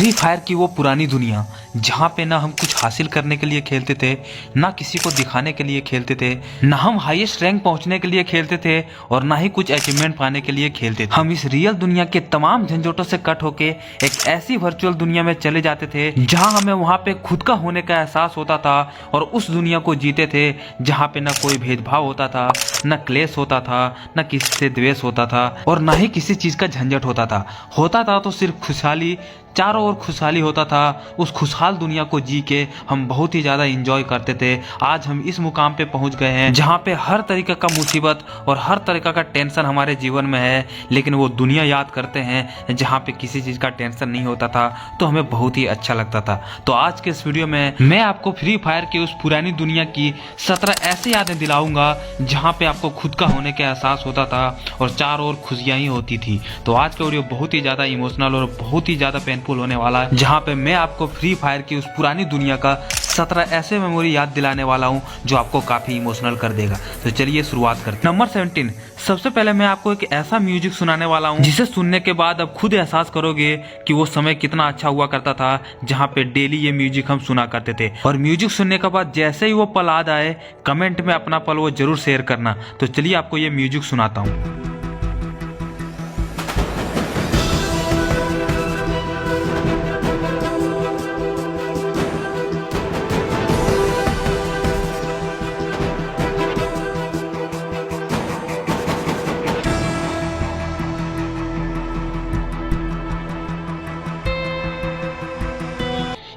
Free fire की वो पुरानी दुनिया जहाँ पे ना हम कुछ हासिल करने के लिए खेलते थे, ना किसी को दिखाने के लिए खेलते थे, ना हम हाईएस्ट रैंक पहुंचने के लिए खेलते थे और ना ही कुछ अचीवमेंट पाने के लिए खेलते थे। हम इस रियल दुनिया के तमाम झंझटों से कट होके एक ऐसी वर्चुअल दुनिया में चले जाते थे जहाँ हमें वहाँ पे खुद का होने का एहसास होता था और उस दुनिया को जीते थे जहाँ पे ना कोई भेदभाव होता था, न क्लेश होता था, न किसी से द्वेष होता था और ना ही किसी चीज का झंझट होता था तो सिर्फ खुशहाली, चारों ओर खुशहाली होता था। उस खुशहाल दुनिया को जी के हम बहुत ही ज़्यादा इंजॉय करते थे। आज हम इस मुकाम पे पहुंच गए हैं जहाँ पे हर तरीके का मुसीबत और हर तरीका का टेंशन हमारे जीवन में है, लेकिन वो दुनिया याद करते हैं जहाँ पे किसी चीज़ का टेंशन नहीं होता था, तो हमें बहुत ही अच्छा लगता था। तो आज के इस वीडियो में मैं आपको फ्री फायर की उस पुरानी दुनिया की 17 ऐसी यादें दिलाऊंगा जहाँ पे आपको खुद का होने का एहसास होता था और चारों ओर खुशियाँ ही होती थी। तो आज का वीडियो बहुत ही ज़्यादा इमोशनल और बहुत ही ज़्यादा पेनफुल होने वाला है, जहाँ पे मैं आपको फ्री फायर की उस पुरानी दुनिया का 17 ऐसे मेमोरी याद दिलाने वाला हूँ जो आपको काफी इमोशनल कर देगा। तो चलिए शुरुआत करते हैं। नंबर 17, सबसे पहले मैं आपको एक ऐसा म्यूजिक सुनाने वाला हूँ जिसे सुनने के बाद अब खुद एहसास करोगे कि वो समय कितना अच्छा हुआ करता था, जहाँ पे डेली ये म्यूजिक हम सुना करते थे। और म्यूजिक सुनने के बाद जैसे ही वो पल याद आए, कमेंट में अपना पल वो जरूर शेयर करना। तो चलिए आपको ये म्यूजिक सुनाता हूँ।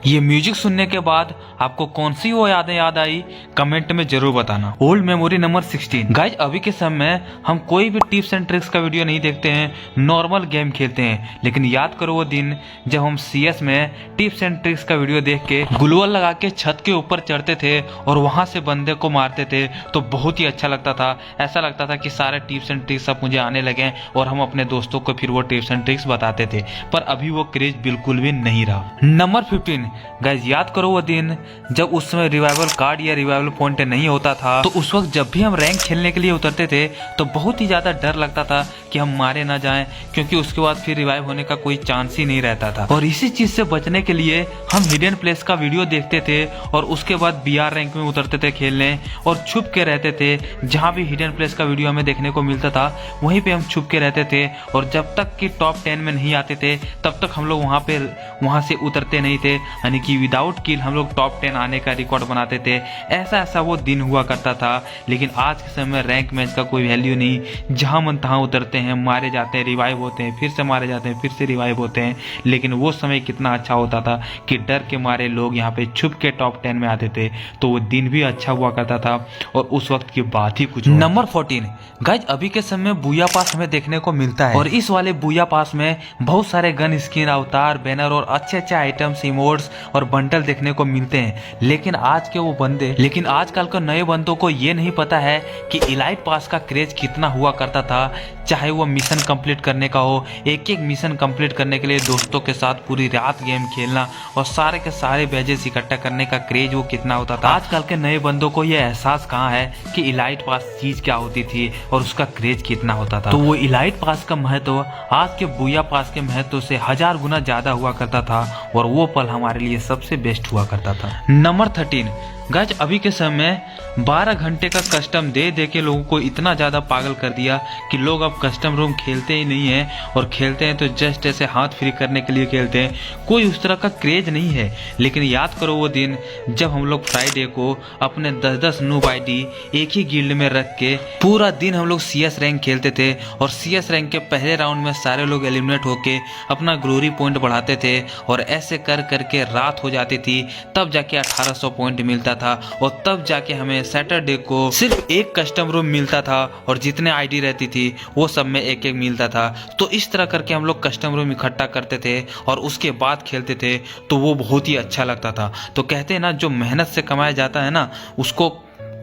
ये म्यूजिक सुनने के बाद आपको कौन सी वो यादें याद आई, कमेंट में जरूर बताना। ओल्ड मेमोरी नंबर 16, गाइज अभी के समय हम कोई भी टिप्स एंड ट्रिक्स का वीडियो नहीं देखते हैं, नॉर्मल गेम खेलते हैं। लेकिन याद करो वो दिन जब हम CS में टिप्स एंड ट्रिक्स का वीडियो देख के ग्लूवल लगा के छत के ऊपर चढ़ते थे और वहां से बंदे को मारते थे, तो बहुत ही अच्छा लगता था। ऐसा लगता था कि सारे टिप्स एंड ट्रिक्स अब मुझे आने लगे और हम अपने दोस्तों को फिर वो टिप्स एंड ट्रिक्स बताते थे, पर अभी वो क्रेज बिल्कुल भी नहीं रहा। नंबर 15, गाइज याद करो वो दिन जब उस समय रिवाइवल कार्ड या रिवाइवल पॉइंट नहीं होता था, तो उस वक्त जब भी हम रैंक खेलने के लिए उतरते थे तो बहुत ही ज्यादा डर लगता था कि हम मारे ना जाएं, क्योंकि उसके बाद फिर रिवाइव होने का कोई चांस ही नहीं रहता था। और इसी चीज से बचने के लिए हम हिडन प्लेस का वीडियो देखते थे और उसके बाद BR रैंक में उतरते थे खेलने और छुप के रहते थे। जहाँ भी हिडन प्लेस का वीडियो हमें देखने को मिलता था वहीं पे हम छुप के रहते थे और जब तक कि टॉप 10 में नहीं आते थे तब तक हम लोग वहां से उतरते नहीं थे, यानी कि विदाउट किल हम लोग टॉप 10 आने का रिकॉर्ड बनाते थे। ऐसा वो दिन हुआ करता था। लेकिन आज के समय रैंक मैच का कोई वैल्यू नहीं, जहां मन तहां उतरते हैं, मारे जाते हैं, रिवाइव होते हैं, फिर से मारे जाते हैं, फिर से रिवाइव होते हैं। लेकिन वो समय कितना अच्छा होता था कि डर के मारे लोग यहाँ पे छुप के टॉप 10 में आते थे, तो वो दिन भी अच्छा हुआ करता था और उस वक्त की बात ही कुछ। नंबर 14, गाइज अभी के समय बूया पास हमें देखने को मिलता है और इस वाले बूया पास में बहुत सारे गन स्किन, अवतार, बैनर और अच्छे आइटम्स, इमोट्स और बंडल देखने को मिलते हैं। लेकिन आजकल के नए बंदों को ये नहीं पता है कि इलाइट पास का क्रेज कितना हुआ करता था। चाहे वो मिशन कंप्लीट करने का हो, एक मिशन कंप्लीट करने के लिए दोस्तों के साथ पूरी रात गेम खेलना और सारे के सारे बैजेस इकट्ठा करने का क्रेज वो कितना होता था। आजकल के नए बंदों को ये एहसास कहाँ है कि इलाइट पास चीज क्या होती थी और उसका क्रेज कितना होता था। तो वो इलाइट पास का महत्व आज के बूया पास के महत्व से 1000 गुना ज्यादा हुआ करता था और वो पल हमारे लिए सबसे बेस्ट हुआ करता था। नंबर 13, गाइज अभी के समय 12 घंटे का कस्टम दे के लोगों को इतना ज्यादा पागल कर दिया कि लोग अब कस्टम रूम खेलते ही नहीं है और खेलते हैं तो जस्ट ऐसे हाथ फ्री करने के लिए खेलते हैं, कोई उस तरह का क्रेज नहीं है। लेकिन याद करो वो दिन जब हम लोग फ्राइडे को अपने 10-10 नूब ID एक ही गिल्ड में रख के पूरा दिन हम लोग CS रैंक खेलते थे और CS रैंक के पहले राउंड में सारे लोग एलिमिनेट होके अपना ग्लोरी पॉइंट बढ़ाते थे और ऐसे कर करके रात हो जाती थी, तब जाके 1800 पॉइंट मिलता था और तब जाके हमें सैटरडे को सिर्फ एक कस्टम रूम मिलता था और जितने ID रहती थी वो सब में एक मिलता था। तो इस तरह करके हम लोग कस्टम रूम इकट्ठा करते थे और उसके बाद खेलते थे, तो वो बहुत ही अच्छा लगता था। तो कहते हैं ना, जो मेहनत से कमाया जाता है ना,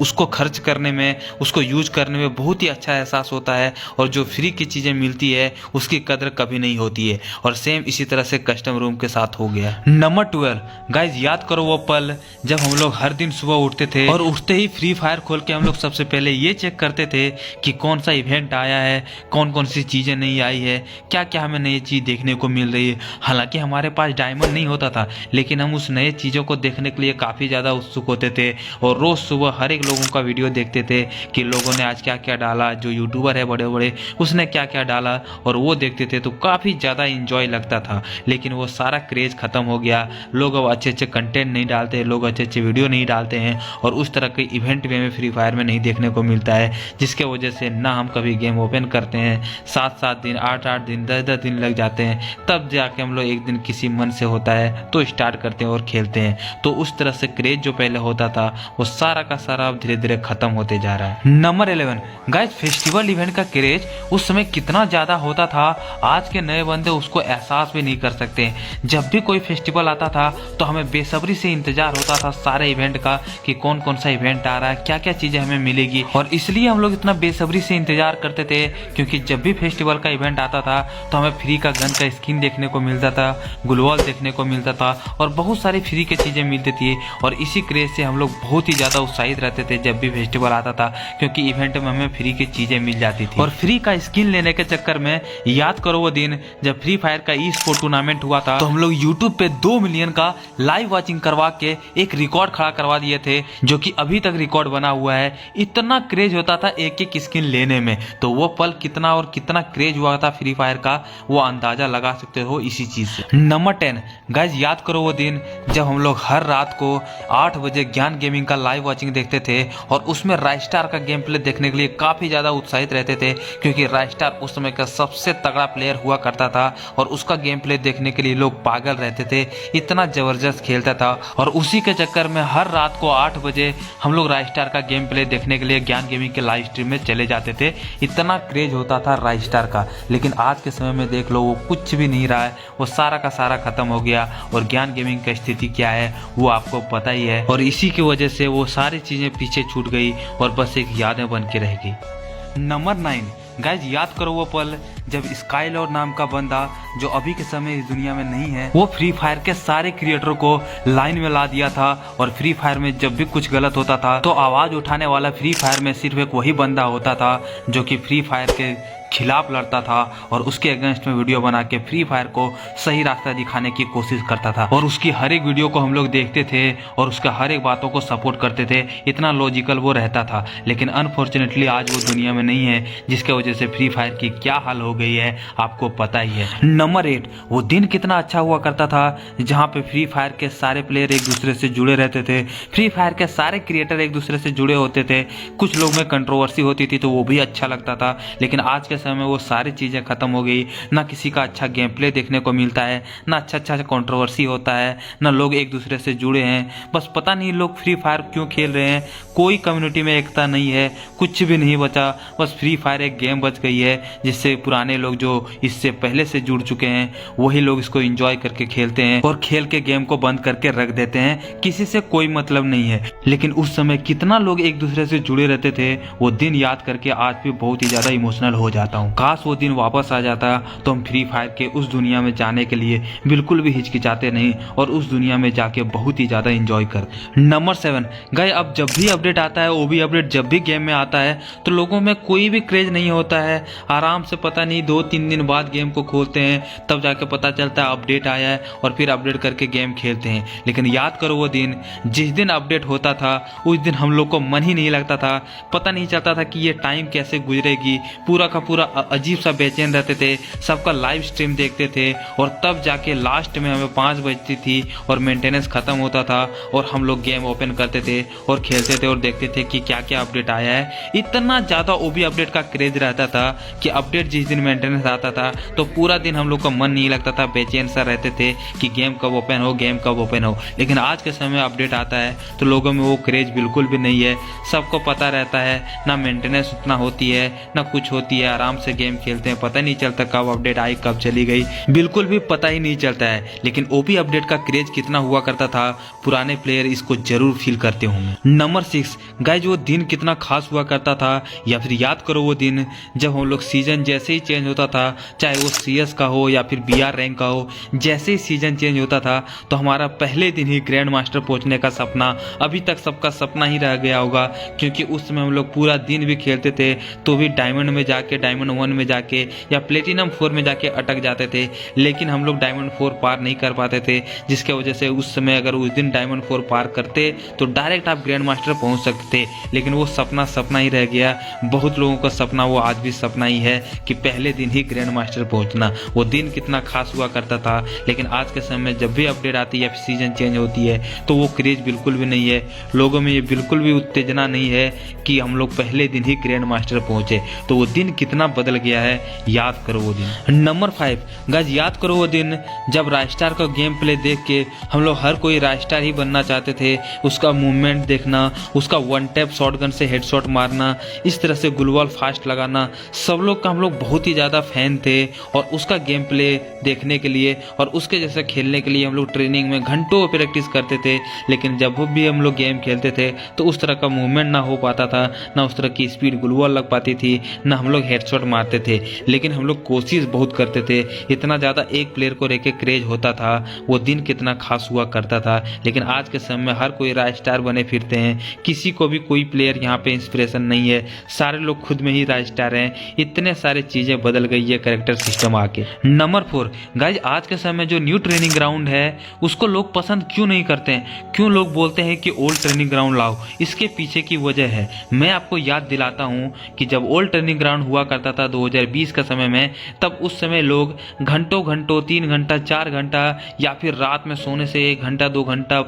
उसको खर्च करने में, उसको यूज करने में बहुत ही अच्छा एहसास होता है और जो फ्री की चीज़ें मिलती है उसकी कदर कभी नहीं होती है। और सेम इसी तरह से कस्टम रूम के साथ हो गया। नंबर 12 गाइज, याद करो वो पल जब हम लोग हर दिन सुबह उठते थे और उठते ही फ्री फायर खोल के हम लोग सबसे पहले ये चेक करते थे कि कौन सा इवेंट आया है, कौन कौन सी चीज़ें नई आई है, क्या क्या हमें नई चीज़ देखने को मिल रही है। हालांकि हमारे पास डायमंड नहीं होता था, लेकिन हम उस नए चीज़ों को देखने के लिए काफ़ी ज़्यादा उत्सुक होते थे और रोज़ सुबह हर एक लोगों का वीडियो देखते थे कि लोगों ने आज क्या क्या डाला, जो यूट्यूबर है बड़े बड़े उसने क्या क्या डाला, और वो देखते थे तो काफ़ी ज़्यादा इंजॉय लगता था। लेकिन वो सारा क्रेज़ ख़त्म हो गया। लोग अब अच्छे अच्छे कंटेंट नहीं डालते, लोग अच्छे अच्छे वीडियो नहीं डालते हैं और उस तरह के इवेंट भी हमें फ्री फायर में नहीं देखने को मिलता है, जिसके वजह से ना हम कभी गेम ओपन करते हैं। 7-7 दिन, 8-8 दिन, 10-10 दिन लग जाते हैं, तब जाके हम लोग एक दिन किसी मन से होता है तो स्टार्ट करते हैं और खेलते हैं। तो उस तरह से क्रेज जो पहले होता था वो सारा का सारा अब धीरे धीरे खत्म होते जा रहा है। नंबर 11 गाइस, फेस्टिवल इवेंट का क्रेज उस समय कितना ज्यादा होता था, आज के नए बंदे उसको एहसास भी नहीं कर सकते। जब भी कोई फेस्टिवल आता था तो हमें बेसब्री से इंतजार होता था सारे इवेंट का कि कौन कौन सा इवेंट आ रहा है, क्या क्या चीजें हमें मिलेगी। और इसलिए हम लोग इतना बेसब्री से इंतजार करते थे क्योंकि जब भी फेस्टिवल का इवेंट आता था तो हमें फ्री का गन का स्किन देखने को मिलता था, ग्लोवल देखने को मिलता था और बहुत सारी फ्री की चीजें मिलती थी। और इसी क्रेज से हम लोग बहुत ही ज्यादा उत्साहित रहते थे जब भी फेस्टिवल आता था, क्योंकि इवेंट में हमें फ्री की चीजें मिल जाती थी। और फ्री का स्किन लेने के चक्कर में याद करो वो दिन जब फ्री फायर का ई स्पोर्ट टूर्नामेंट हुआ था, तो हम लोग यूट्यूब पे 2 मिलियन का लाइव वॉचिंग करवा के एक रिकॉर्ड खड़ा करवा दिए थे, जो कि अभी तक रिकॉर्ड बना हुआ है। इतना क्रेज होता था एक एक स्किन लेने में, तो वो पल कितना और कितना क्रेज हुआ था फ्री फायर का, वो अंदाजा लगा सकते हो इसी चीज से। नंबर 10 गाइज, याद करो वो दिन जब हम लोग हर रात को 8 बजे ज्ञान गेमिंग का लाइव वॉचिंग देखते थे और उसमें राइस्टार का गेम प्ले देखने के लिए काफी ज्यादा उत्साहित रहते थे, क्योंकि राइस्टार उस समय का सबसे तगड़ा प्लेयर हुआ करता था और उसका गेम प्ले देखने के लिए लोग पागल रहते थे, इतना जबरदस्त खेलता था। और उसी के चक्कर में हर रात को 8 बजे हम लोग राइस्टार का गेम प्ले देखने के लिए ज्ञान गेमिंग के लाइव स्ट्रीम में चले जाते थे, इतना क्रेज होता था राइस्टार का। लेकिन आज के समय में देख लो वो कुछ भी नहीं रहा है, वो सारा का सारा खत्म हो गया और ज्ञान गेमिंग की स्थिति क्या है वो आपको पता ही है। और इसी की वजह से वो सारी चीजें पीछे छूट गई और बस एक यादें बन के रह गई। नंबर 9 गाइज, याद करो वो पल जब स्काईलॉर्ड नाम का बंदा, जो अभी के समय इस दुनिया में नहीं है, वो फ्री फायर के सारे क्रिएटर को लाइन में ला दिया था। और फ्री फायर में जब भी कुछ गलत होता था तो आवाज उठाने वाला फ्री फायर में सिर्फ एक वही बंदा होता था जो कि फ्री फायर के खिलाफ लड़ता था और उसके अगेंस्ट में वीडियो बना के फ्री फायर को सही रास्ता दिखाने की कोशिश करता था। और उसकी हर एक वीडियो को हम लोग देखते थे और उसका हर एक बातों को सपोर्ट करते थे, इतना लॉजिकल वो रहता था। लेकिन अनफॉर्चुनेटली आज वो दुनिया में नहीं है, जिसके वजह से फ्री फायर की क्या हाल हो गई है आपको पता ही है। नंबर 8 वो दिन कितना अच्छा हुआ करता था जहाँ पे फ्री फायर के सारे प्लेयर एक दूसरे से जुड़े रहते थे, फ्री फायर के सारे क्रिएटर एक दूसरे से जुड़े होते थे। कुछ लोग में कंट्रोवर्सी होती थी तो वो भी अच्छा लगता था, लेकिन आज के समय में वो सारी चीजें खत्म हो गई। ना किसी का अच्छा गेम प्ले देखने को मिलता है, ना अच्छा कंट्रोवर्सी होता है, ना लोग एक दूसरे से जुड़े हैं। बस पता नहीं लोग फ्री फायर क्यों खेल रहे हैं, कोई कम्युनिटी में एकता नहीं है, कुछ भी नहीं बचा। बस फ्री फायर एक गेम बच गई है जिससे पुराने लोग जो इससे पहले से जुड़ चुके हैं वही लोग इसको एंजॉय करके खेलते हैं और खेल के गेम को बंद करके रख देते हैं, किसी से कोई मतलब नहीं है। लेकिन उस समय कितना लोग एक दूसरे से जुड़े रहते थे, वो दिन याद करके आज भी बहुत ही ज्यादा इमोशनल हो जाता हूँ। काश वो दिन वापस आ जाता तो हम फ्री फायर के उस दुनिया में जाने के लिए बिल्कुल भी हिचकिचाते नहीं और उस दुनिया में जाके बहुत ही ज्यादा एंजॉय कर। नंबर 7 गए, अब जब भी अपडेट आता है, वो भी अपडेट जब भी गेम में आता है तो लोगों में कोई भी क्रेज नहीं होता है। आराम से पता नहीं 2-3 दिन बाद गेम को खोलते हैं, तब जाके पता चलता है अपडेट आया है और फिर अपडेट करके गेम खेलते हैं। लेकिन याद करो वो दिन, जिस दिन अपडेट होता था उस दिन हम लोग को मन ही नहीं लगता था, पता नहीं चलता था कि ये टाइम कैसे गुजरेगी, पूरा का पूरा अजीब सा बेचैन रहते थे, सबका लाइव स्ट्रीम देखते थे और तब जाके लास्ट में हमें 5 बजती थी और मेंटेनेंस खत्म होता था और हम लोग गेम ओपन करते थे और खेलते थे और देखते थे कि क्या क्या अपडेट आया है। इतना ज्यादा ओबी अपडेट का क्रेज रहता था कि अपडेट जिस दिन मेंटेनेंस आता था तो पूरा दिन हम लोग का मन नहीं लगता था, बेचैन सा रहते थे कि गेम कब ओपन हो, गेम कब ओपन हो। लेकिन आज के समय अपडेट आता है तो लोगों में वो क्रेज बिल्कुल भी नहीं है, सबको पता रहता है, ना मेंटेनेंस उतना होती है ना कुछ होती है, आराम से गेम खेलते हैं, पता नहीं चलता कब अपडेट आई कब चली गई, बिल्कुल भी पता ही नहीं चलता है। लेकिन ओपी अपडेट का क्रेज कितना हुआ करता था, पुराने प्लेयर इसको जरूर फील करते होंगे। नंबर 6 गाइज, वो दिन कितना खास हुआ करता था, या फिर याद करो वो दिन जब हम लोग सीजन जैसे ही चेंज होता था, चाहे वो CS का हो या फिर BR रैंक का हो, जैसे ही सीजन चेंज होता था तो हमारा पहले दिन ही ग्रैंड मास्टर पहुंचने का सपना अभी तक सबका सपना ही रह गया होगा। क्योंकि उस समय हम लोग पूरा दिन भी खेलते थे तो भी डायमंड में जाके, डायमंड 1 में जाके या प्लेटिनम 4 में जाके अटक जाते थे, लेकिन हम लोग डायमंड 4 पार नहीं कर पाते थे, जिसके वजह से उस समय अगर उस दिन डायमंड 4 पार करते तो डायरेक्ट आप ग्रैंड मास्टर पहुंच सकते थे। लेकिन वो सपना सपना ही रह गया। बहुत लोगों का सपना वो आज भी सपना ही है कि पहले दिन ही ग्रैंड मास्टर पहुंचना। वो दिन कितना खास हुआ करता था, लेकिन आज के समय में जब भी अपडेट आती है या सीजन चेंज होती है तो वो क्रेज बिल्कुल भी नहीं है, लोगों में ये बिल्कुल भी उत्तेजना नहीं है कि हम लोग पहले दिन ही ग्रैंड मास्टर पहुंचे। तो वो दिन कितना बदल गया है, याद करो वो दिन। नंबर 5 गाइस, याद करो वो दिन जब राजस्टार का गेम प्ले देख के हम लोग हर कोई राजस्टार ही बनना चाहते थे। उसका मूवमेंट देखना, उसका वन टैप शॉटगन से हेडशॉट मारना, इस तरह से गुलवॉल फास्ट लगाना, सब लोग का हम लोग बहुत ही ज़्यादा फैन थे। और उसका गेम प्ले देखने के लिए और उसके जैसे खेलने के लिए हम लोग ट्रेनिंग में घंटों प्रैक्टिस करते थे। लेकिन जब भी हम लोग गेम खेलते थे तो उस तरह का मूवमेंट ना हो पाता था, ना उस तरह की स्पीड गुलवॉल लग पाती थी, ना हम लोग हेडशॉट मारते थे। लेकिन हम लोग कोशिश बहुत करते थे। इतना ज़्यादा एक प्लेयर को लेके क्रेज होता था, वो दिन कितना खास हुआ करता था। लेकिन आज के समय में हर कोई राजस्टार बने फिरते हैं, किसी को भी कोई प्लेयर यहाँ पे इंस्पिरेशन नहीं है, सारे लोग खुद में ही राजस्टार हैं। इतने सारे चीज़ें बदल गई है कैरेक्टर सिस्टम आके। नंबर 4 गाइज, आज के समय जो न्यू ट्रेनिंग ग्राउंड है उसको लोग पसंद क्यों नहीं करते हैं, क्यों लोग बोलते हैं कि ओल्ड ट्रेनिंग ग्राउंड लाओ? इसके पीछे की वजह है, मैं आपको याद दिलाता हूँ कि जब ओल्ड ट्रेनिंग ग्राउंड हुआ करता था 2020 का समय में, तब उस समय लोग घंटों घंटों 3 घंटा 4 घंटा या फिर रात में सोने से 1 घंटा 2 घंटा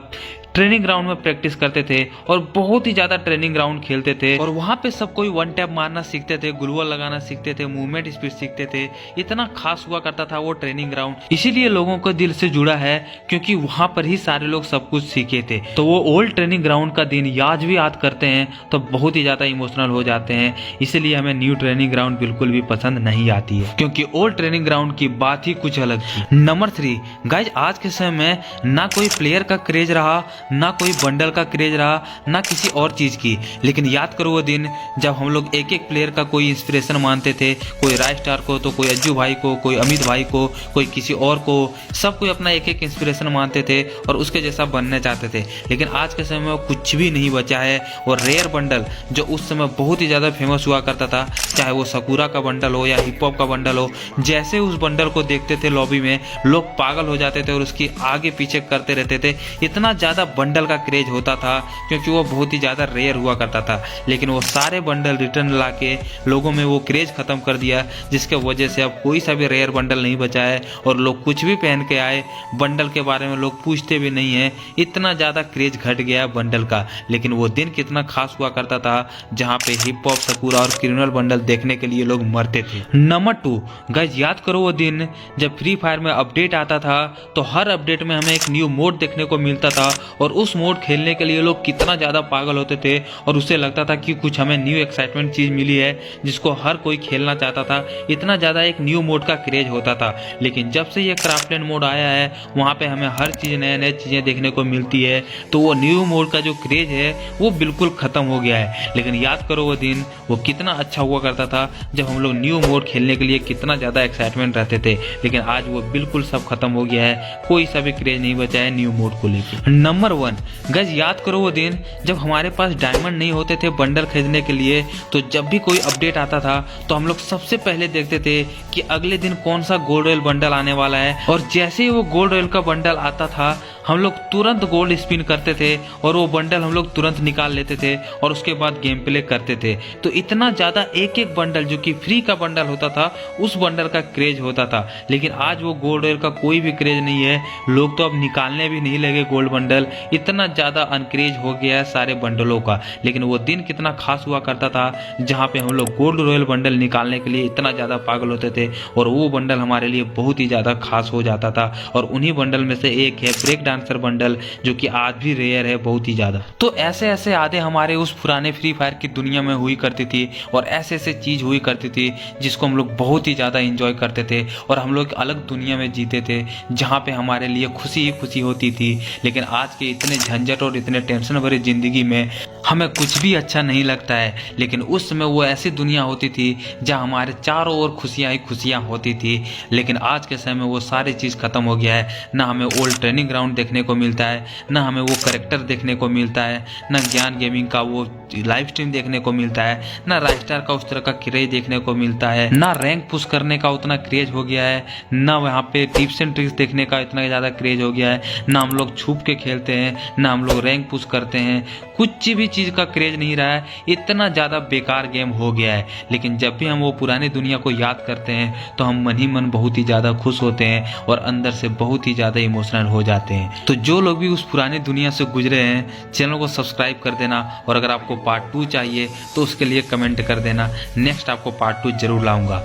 ट्रेनिंग ग्राउंड में प्रैक्टिस करते थे और बहुत ही ज्यादा ट्रेनिंग ग्राउंड खेलते थे। और वहां पे सब कोई वन टैप मारना सीखते थे, गुलवॉल लगाना सीखते थे, मूवमेंट स्पीड सीखते थे। इतना खास हुआ करता था वो ट्रेनिंग ग्राउंड, इसीलिए लोगों को दिल से जुड़ा है, क्योंकि वहां पर ही सारे लोग सब कुछ सीखे थे। तो वो ओल्ड ट्रेनिंग ग्राउंड का दिन आज भी याद करते हैं तो बहुत ही ज्यादा इमोशनल हो जाते हैं। इसीलिए हमें न्यू ट्रेनिंग ग्राउंड बिल्कुल भी पसंद नहीं आती है, क्योंकि ओल्ड ट्रेनिंग ग्राउंड की बात ही कुछ अलग थी। नंबर 3 गाइज, आज के समय में ना कोई प्लेयर का क्रेज रहा, ना कोई बंडल का क्रेज रहा, ना किसी और चीज की। लेकिन याद करो वो दिन जब हम लोग एक एक प्लेयर का कोई इंस्पिरेशन मानते थे, कोई राजस्टार को तो कोई अज्जू भाई को, कोई अमित भाई को, कोई किसी और को, सब कोई अपना एक एक इंस्पिरेशन मानते थे और उसके जैसा बनना चाहते थे। लेकिन आज के समय में कुछ भी नहीं बचा है। और रेयर बंडल जो उस समय बहुत ही ज्यादा फेमस हुआ करता था, चाहे वो सकुरा का बंडल हो या हिप हॉप का बंडल हो, जैसे उस बंडल को देखते थे लॉबी में लोग पागल हो जाते थे और उसकी आगे पीछे करते रहते थे। इतना ज्यादा बंडल का क्रेज होता था क्योंकि वो बहुत ही ज्यादा रेयर हुआ करता था। लेकिन वो सारे बंडल रिटर्न लाके लोगों में वो क्रेज खत्म कर दिया, जिसके वजह से अब कोई सा भी रेयर बंडल नहीं बचा है और लोग कुछ भी पहन के आए बंडल के बारे में लोग पूछते भी नहीं है। इतना ज्यादा क्रेज घट गया बंडल का। लेकिन वो दिन कितना खास हुआ करता था जहाँ पे हिप हॉप, सकुरा और क्रिमिनल बंडल देखने के लिए लोग मरते थे। नंबर 2 गाइस, याद करो वो दिन जब फ्री फायर में अपडेट आता था तो हर अपडेट में हमें एक न्यू मोड देखने को मिलता था और उस मोड खेलने के लिए लोग कितना ज़्यादा पागल होते थे और उससे लगता था कि कुछ हमें न्यू एक्साइटमेंट चीज़ मिली है जिसको हर कोई खेलना चाहता था। इतना ज़्यादा एक न्यू मोड का क्रेज होता था। लेकिन जब से ये क्राफ्टलैंड मोड आया है वहाँ पे हमें हर चीज़ नए नए चीज़ें देखने को मिलती है, तो वो न्यू मोड का जो क्रेज है वो बिल्कुल ख़त्म हो गया है। लेकिन याद करो वो दिन वो कितना अच्छा हुआ करता था जब हम लोग न्यू मोड खेलने के लिए कितना ज़्यादा एक्साइटमेंट रहते थे। लेकिन आज वो बिल्कुल सब खत्म हो गया है, कोई सा भी क्रेज नहीं बचा है न्यू मोड को लेकर। नंबर 1 गाइस, याद करो वो दिन जब हमारे पास डायमंड नहीं होते थे बंडल खरीदने के लिए, तो जब भी कोई अपडेट आता था तो हम लोग सबसे पहले देखते थे कि अगले दिन कौन सा गोल्ड रॉयल बंडल आने वाला है। और जैसे ही वो गोल्ड रॉयल का बंडल आता था हम लोग तुरंत गोल्ड स्पिन करते थे और वो बंडल हम लोग तुरंत निकाल लेते थे और उसके बाद गेम प्ले करते थे। तो इतना ज़्यादा एक एक बंडल जो कि फ्री का बंडल होता था उस बंडल का क्रेज होता था। लेकिन आज वो गोल्ड रॉयल का कोई भी क्रेज नहीं है, लोग तो अब निकालने भी नहीं लगे गोल्ड बंडल। इतना ज़्यादा अनक्रेज हो गया है सारे बंडलों का। लेकिन वो दिन कितना खास हुआ करता था जहाँ पे हम लोग गोल्ड रॉयल बंडल निकालने के लिए इतना ज़्यादा पागल होते थे और वो बंडल हमारे लिए बहुत ही ज़्यादा खास हो जाता था। और उन्हीं बंडल में से एक है ब्रेक चांसर बंडल, जो कि आज भी रेयर है बहुत ही ज्यादा। तो ऐसे ऐसे यादें हमारे उस पुराने फ्री फायर की दुनिया में हुई करती थी, और ऐसे ऐसे चीज हुई करती थी जिसको हम लोग बहुत ही ज्यादा इंजॉय करते थे, और हम लोग अलग दुनिया में जीते थे जहाँ पे हमारे लिए खुशी ही खुशी होती थी। लेकिन आज के इतने झंझट और इतने टेंशन भरी जिंदगी में हमें कुछ भी अच्छा नहीं लगता है। लेकिन उस समय वो ऐसी दुनिया होती थी जहाँ हमारे चारों ओर खुशियाँ ही खुशियाँ होती थी। लेकिन आज के समय में वो सारी चीज़ खत्म हो गया है। ना हमें ओल्ड ट्रेनिंग ग्राउंड देखने को मिलता है, ना हमें वो करेक्टर देखने को मिलता है, ना ज्ञान गेमिंग का वो लाइव स्ट्रीम देखने को मिलता है, ना राइस्टार का उस तरह का क्रेज देखने को मिलता है, ना रैंक पुश करने का उतना क्रेज हो गया है, ना वहाँ पे टिप्स एंड ट्रिक्स देखने का इतना ज़्यादा क्रेज हो गया है, ना हम लोग छुप के खेलते हैं, ना हम लोग रैंक पुश करते हैं, कुछ भी चीज़ का क्रेज नहीं रहा है। इतना ज़्यादा बेकार गेम हो गया है। लेकिन जब भी हम वो पुरानी दुनिया को याद करते हैं तो हम मन ही मन बहुत ही ज़्यादा खुश होते हैं और अंदर से बहुत ही ज़्यादा इमोशनल हो जाते हैं। तो जो लोग भी उस पुरानी दुनिया से गुजरे हैं, चैनल को सब्सक्राइब कर देना, और अगर आपको पार्ट 2 चाहिए तो उसके लिए कमेंट कर देना। नेक्स्ट आपको पार्ट 2 जरूर लाऊंगा।